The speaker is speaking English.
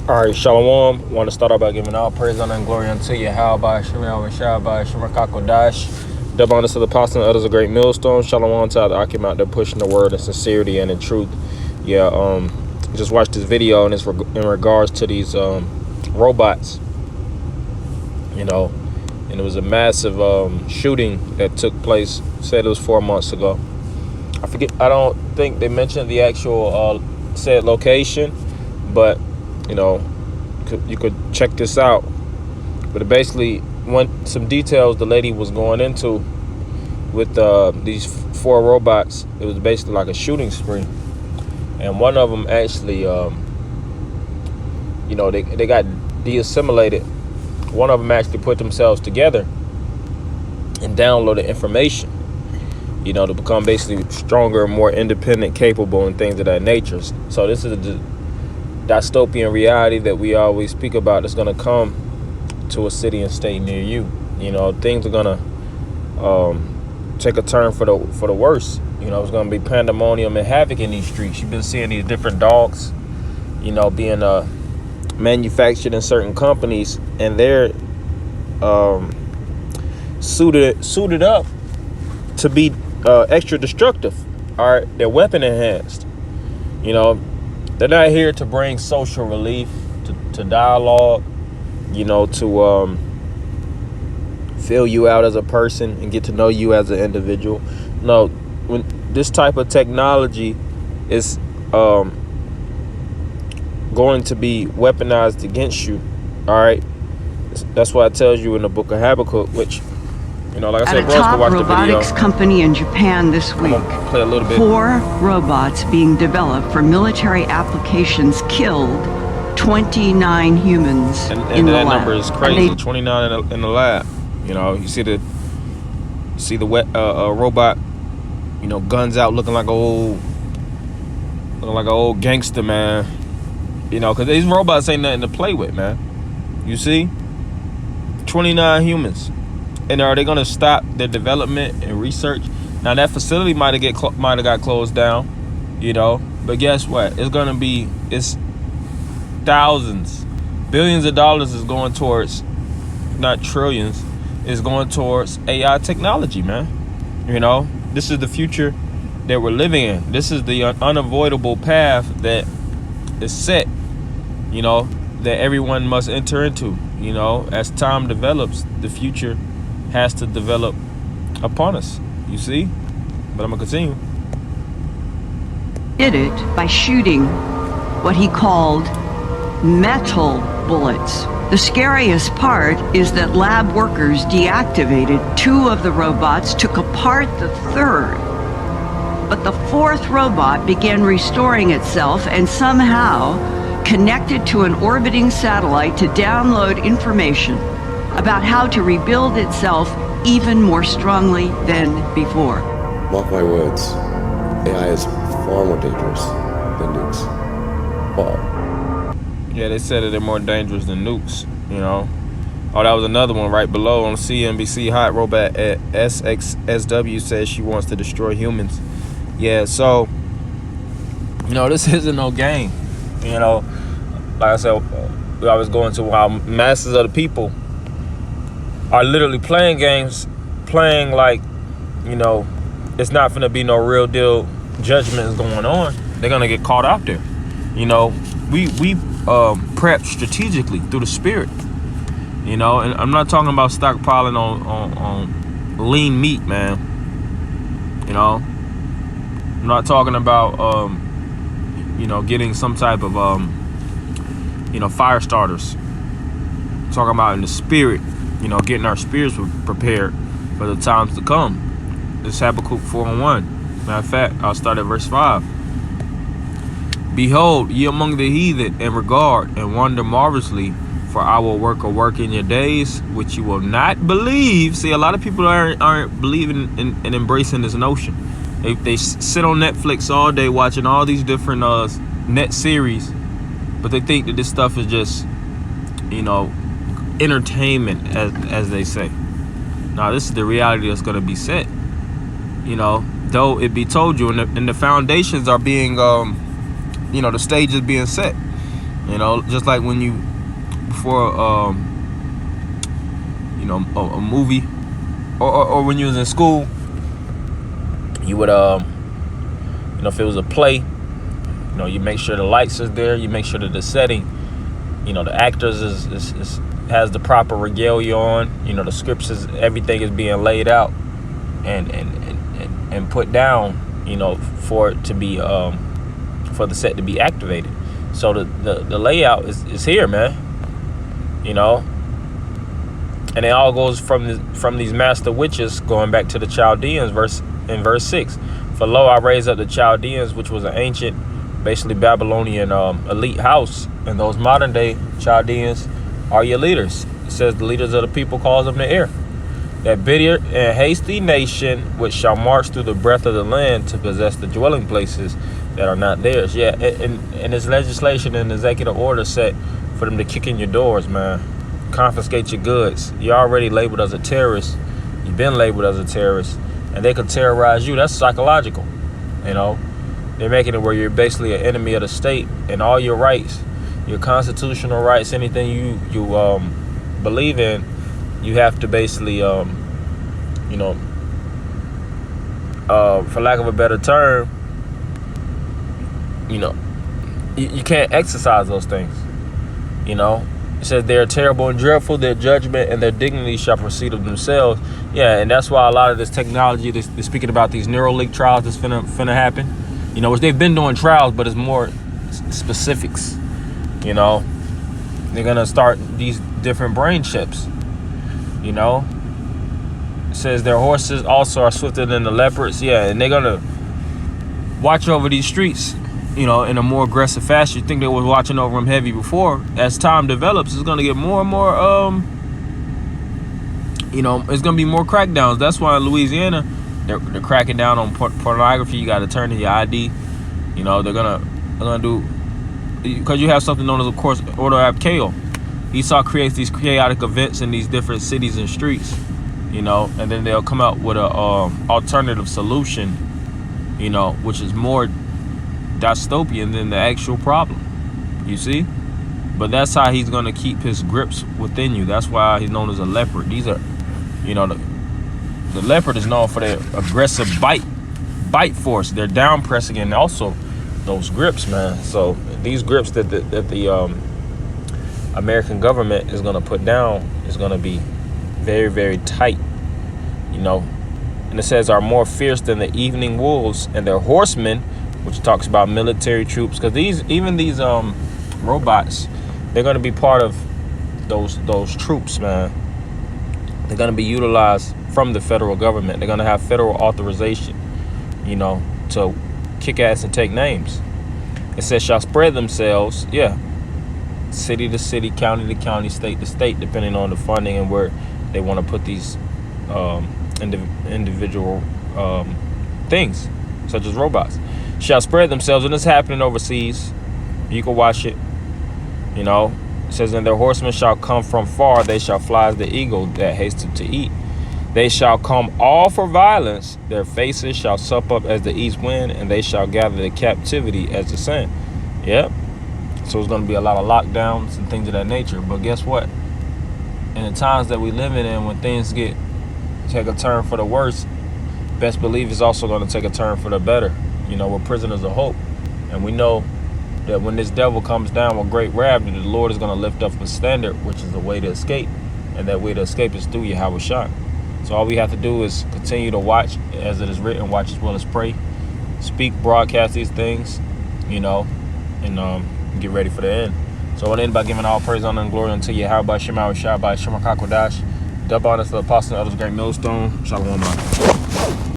All right, Shalom. Want to start out by giving all praise, honor, and glory unto you. How by Shemel and Shabbai, Shemakakodash. Double honor to the apostle and others a great millstone. Shalom to the Akim out there pushing the word in sincerity and in truth. Yeah, just watched this video and it's in regards to these robots. You know, and it was a massive shooting that took place. Said it was 4 months ago. I don't think they mentioned the actual said location, but you know, you could check this out. But it basically some details the lady was going into with these 4 robots. It was basically like a shooting spree, and one of them actually, you know, they got de-assimilated. One of them actually put themselves together and downloaded information, you know, to become basically stronger, more independent, capable, and things of that nature. So this is the dystopian reality that we always speak about that's going to come to a city and state near you. You know, things are going to take a turn for the worse. You know, it's going to be pandemonium and havoc in these streets. You've been seeing these different dogs, you know, being manufactured in certain companies, and they're suited up to be extra destructive. All right, they're weapon enhanced. You know, they're not here to bring social relief, to dialogue, you know, to fill you out as a person and get to know you as an individual. No, when this type of technology is going to be weaponized against you, all right? That's why it tells you in the book of Havik, which, you know, like I said, bros, go watch the video. At a top robotics company in Japan this week, play a little bit. 4 robots being developed for military applications killed 29 humans in the lab. And that number is crazy, 29 in the lab. You know, you see the robot, you know, guns out, looking like an old gangster, man. You know, because these robots ain't nothing to play with, man. You see? 29 humans. And are they going to stop their development and research? Now, that facility might have got closed down, you know. But guess what? It's thousands, billions of dollars is going towards, not trillions, is going towards AI technology, man. You know, this is the future that we're living in. This is the unavoidable path that is set, you know, that everyone must enter into. You know, as time develops, the future has to develop upon us, you see? But I'm gonna continue. Did it by shooting what he called metal bullets. The scariest part is that lab workers deactivated 2 of the robots, took apart the 3rd. But the 4th robot began restoring itself and somehow connected to an orbiting satellite to download information about how to rebuild itself even more strongly than before. Mark my words, AI is far more dangerous than nukes. Far. Yeah, they said that they're more dangerous than nukes, you know. Oh, that was another one right below on CNBC. Hot robot at SXSW says she wants to destroy humans. Yeah, so, you know, this isn't no game. You know, like I said, I was going to how masses of the people are literally playing games, playing like, you know, it's not going to be no real deal judgment is going on. They're going to get caught out there. You know, we prep strategically through the spirit, you know, and I'm not talking about stockpiling on lean meat, man. You know, I'm not talking about, you know, getting some type of, you know, fire starters. I'm talking about in the spirit, you know, getting our spirits prepared for the times to come. This Habakkuk 4:1. Matter of fact, I'll start at verse 5. Behold, ye among the heathen, and regard and wonder marvelously, for I will work a work in your days which you will not believe. See, a lot of people aren't believing and embracing this notion. They sit on Netflix all day watching all these different net series, but they think that this stuff is just, you know, entertainment, as they say. Now, this is the reality that's going to be set. You know, though it be told you, and the foundations are being, you know, the stage is being set. You know, just like when you, before, you know, a movie, or when you was in school, you would, you know, if it was a play, you know, you make sure the lights is there, you make sure that the setting, you know, the actors has the proper regalia on, you know, the scripts everything is being laid out and put down, you know, for it to be, for the set to be activated. So the layout is here, man, you know, and it all goes from these master witches, going back to the Chaldeans, in verse 6. For lo, I raise up the Chaldeans, which was an ancient, basically Babylonian elite house, and those modern day Chaldeans are your leaders. It says the leaders of the people calls them the air. That bitter and hasty nation which shall march through the breadth of the land to possess the dwelling places that are not theirs. Yeah, and there's legislation and executive order set for them to kick in your doors, man. Confiscate your goods. You're already labeled as a terrorist. You've been labeled as a terrorist, and they could terrorize you. That's psychological, you know. They're making it where you're basically an enemy of the state, and all your rights, your constitutional rights, anything you believe in, you have to basically, you know, for lack of a better term, you know, you can't exercise those things, you know. It says they are terrible and dreadful, their judgment and their dignity shall proceed of themselves. Yeah, and that's why a lot of this technology, they're speaking about these Neuralink trials that's finna happen, you know, which they've been doing trials, but it's more specifics, you know. They're gonna start these different brain chips, you know. It says their horses also are swifter than the leopards. Yeah, and they're gonna watch over these streets, you know, in a more aggressive fashion. You think they was watching over them heavy before. As time develops, it's gonna get more and more, you know, it's gonna be more crackdowns. That's why in Louisiana, they're cracking down on pornography. You got to turn in your ID. You know, they're gonna do, because you have something known as, of course, order ab chaos. Esau creates these chaotic events in these different cities and streets, you know, and then they'll come out with a alternative solution, you know, which is more dystopian than the actual problem, you see. But that's how he's going to keep his grips within you. That's why he's known as a leopard. These are, you know, the leopard is known for their aggressive bite force. They're down pressing, and also those grips, man. So these grips that the American government is going to put down is going to be very, very tight, you know. And it says are more fierce than the evening wolves, and their horsemen, which talks about military troops, because these robots, they're going to be part of those troops, man. They're going to be utilized from the federal government. They're going to have federal authorization, you know, to kick ass and take names. It says shall spread themselves, yeah, city to city, county to county, state to state, depending on the funding and where they want to put these individual things, such as robots. Shall spread themselves, and it's happening overseas. You can watch it, you know. It says, and their horsemen shall come from far, they shall fly as the eagle that hasteth to eat. They shall come all for violence, their faces shall sup up as the east wind, and they shall gather the captivity as the sand. Yep. So it's going to be a lot of lockdowns and things of that nature. But guess what? In the times that we live in, when things take a turn for the worse, best believe it's also going to take a turn for the better. You know, we're prisoners of hope. And we know that when this devil comes down with great wrath, the Lord is going to lift up a standard, which is a way to escape. And that way to escape is through Yahweh Shai. So all we have to do is continue to watch as it is written, watch as well as pray, speak, broadcast these things, you know, and get ready for the end. So I want to end by giving all praise, honor, and glory unto Yahweh Shema Shai by Shema Kakodash. Dub on us, the apostle and others, great millstone. Shalom.